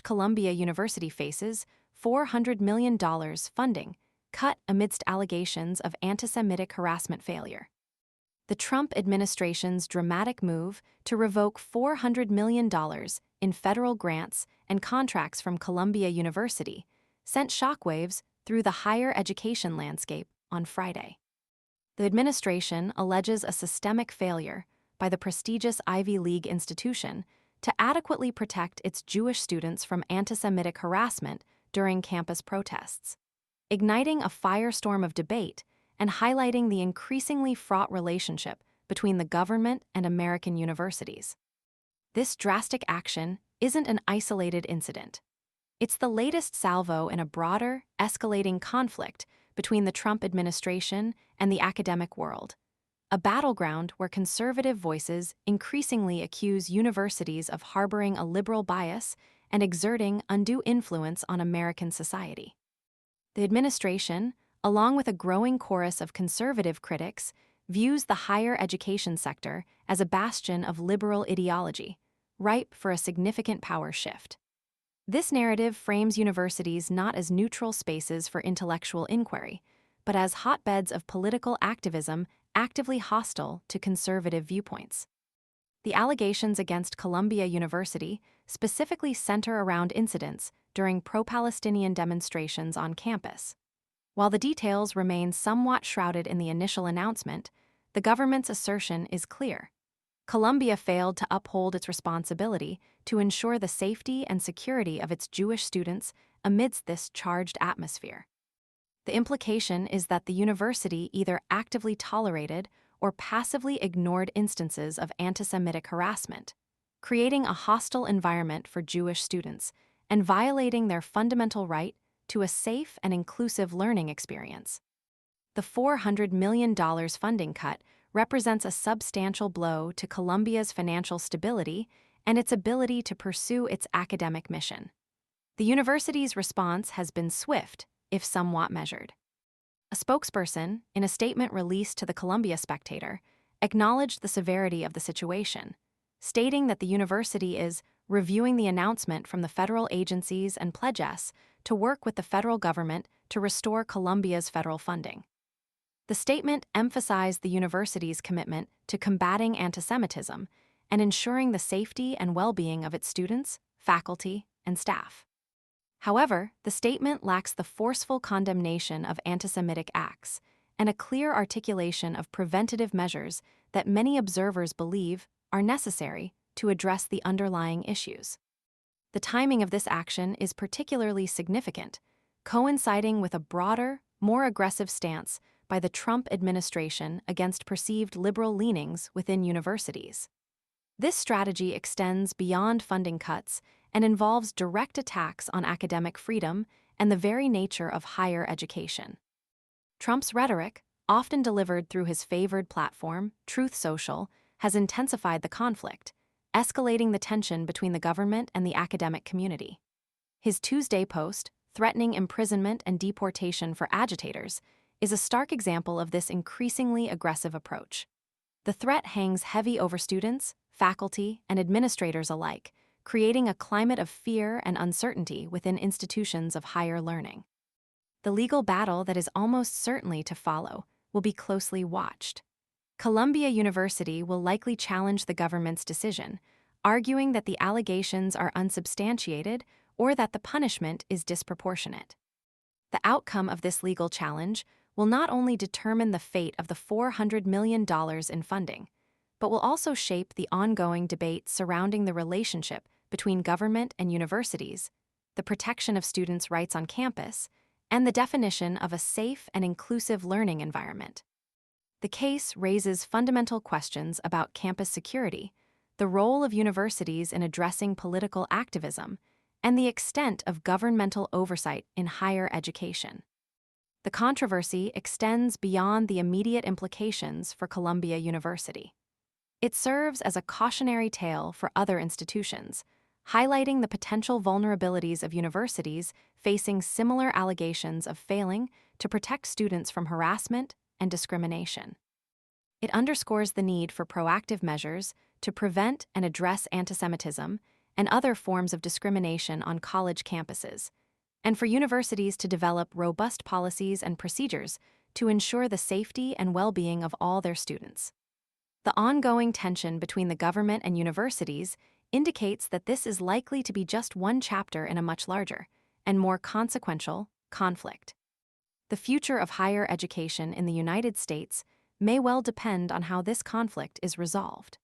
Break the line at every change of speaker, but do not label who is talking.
Columbia University faces $400 million funding cut amidst allegations of anti-Semitic harassment failure. The Trump administration's dramatic move to revoke $400 million in federal grants and contracts from Columbia University sent shockwaves through the higher education landscape on Friday. The administration alleges a systemic failure by the prestigious Ivy League institution to adequately protect its Jewish students from anti-Semitic harassment during campus protests, igniting a firestorm of debate and highlighting the increasingly fraught relationship between the government and American universities. This drastic action isn't an isolated incident. It's the latest salvo in a broader, escalating conflict between the Trump administration and the academic world, a battleground where conservative voices increasingly accuse universities of harboring a liberal bias and exerting undue influence on American society. The administration, along with a growing chorus of conservative critics, views the higher education sector as a bastion of liberal ideology, ripe for a significant power shift. This narrative frames universities not as neutral spaces for intellectual inquiry, but as hotbeds of political activism actively hostile to conservative viewpoints. The allegations against Columbia University specifically center around incidents during pro-Palestinian demonstrations on campus. While the details remain somewhat shrouded in the initial announcement, the government's assertion is clear. Columbia failed to uphold its responsibility to ensure the safety and security of its Jewish students amidst this charged atmosphere. The implication is that the university either actively tolerated or passively ignored instances of anti-Semitic harassment, creating a hostile environment for Jewish students and violating their fundamental right to a safe and inclusive learning experience. The $400 million funding cut represents a substantial blow to Columbia's financial stability and its ability to pursue its academic mission. The university's response has been swift, if somewhat measured. A spokesperson, in a statement released to the Columbia Spectator, acknowledged the severity of the situation, stating that the university is reviewing the announcement from the federal agencies and pledges to work with the federal government to restore Columbia's federal funding. The statement emphasized the university's commitment to combating anti-Semitism and ensuring the safety and well-being of its students, faculty, and staff. However, the statement lacks the forceful condemnation of anti-Semitic acts and a clear articulation of preventative measures that many observers believe are necessary to address the underlying issues. The timing of this action is particularly significant, coinciding with a broader, more aggressive stance by the Trump administration against perceived liberal leanings within universities. This strategy extends beyond funding cuts and involves direct attacks on academic freedom and the very nature of higher education. Trump's rhetoric, often delivered through his favored platform, Truth Social, has intensified the conflict, escalating the tension between the government and the academic community. His Tuesday post, threatening imprisonment and deportation for agitators, is a stark example of this increasingly aggressive approach. The threat hangs heavy over students, faculty, and administrators alike, creating a climate of fear and uncertainty within institutions of higher learning. The legal battle that is almost certainly to follow will be closely watched. Columbia University will likely challenge the government's decision, arguing that the allegations are unsubstantiated or that the punishment is disproportionate. The outcome of this legal challenge will not only determine the fate of the $400 million in funding, but will also shape the ongoing debate surrounding the relationship between government and universities, the protection of students' rights on campus, and the definition of a safe and inclusive learning environment. The case raises fundamental questions about campus security, the role of universities in addressing political activism, and the extent of governmental oversight in higher education. The controversy extends beyond the immediate implications for Columbia University. It serves as a cautionary tale for other institutions, highlighting the potential vulnerabilities of universities facing similar allegations of failing to protect students from harassment and discrimination. It underscores the need for proactive measures to prevent and address antisemitism and other forms of discrimination on college campuses, and for universities to develop robust policies and procedures to ensure the safety and well-being of all their students. The ongoing tension between the government and universities indicates that this is likely to be just one chapter in a much larger and more consequential conflict. The future of higher education in the United States may well depend on how this conflict is resolved.